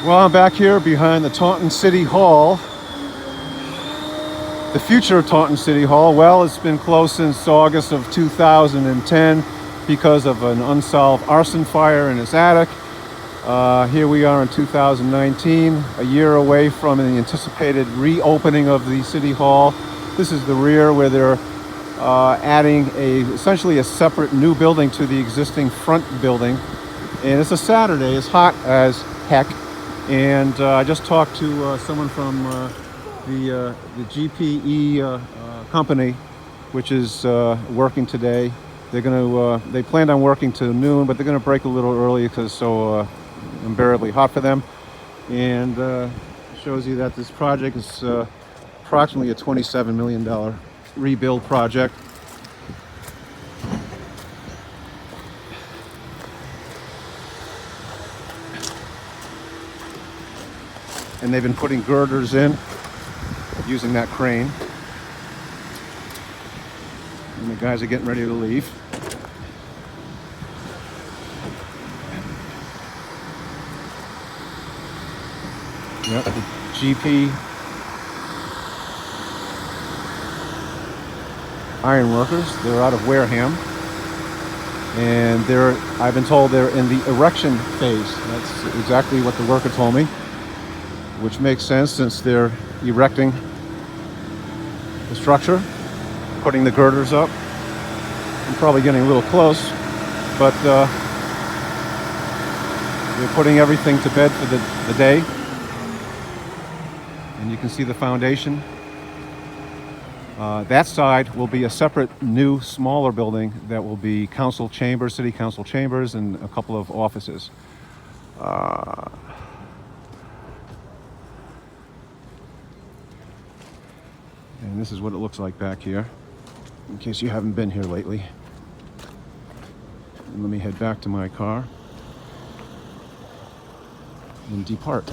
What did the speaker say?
Well, I'm back here behind the Taunton City Hall. The future of Taunton City Hall, well, it's been closed since August of 2010 because of an unsolved arson fire in its attic. Here we are in 2019, a year away from the anticipated reopening of the City Hall. This is the rear where they're adding essentially a separate new building to the existing front building. And it's a Saturday, it's hot as heck. And I just talked to someone from the GPE company, which is working today. They planned on working till noon, but they're gonna break a little early because it's so unbearably hot for them. And shows you that this project is approximately a $27 million rebuild project. And they've been putting girders in using that crane. And the guys are getting ready to leave. Yep, the GP iron workers, they're out of Wareham. And I've been told they're in the erection phase. That's exactly what the worker told me, which makes sense since they're erecting the structure, putting the girders up. I'm probably getting a little close, but they're putting everything to bed for the day. And you can see the foundation. That side will be a separate new, smaller building that will be council chambers, city council chambers, and a couple of offices. And this is what it looks like back here, in case you haven't been here lately. And let me head back to my car and depart.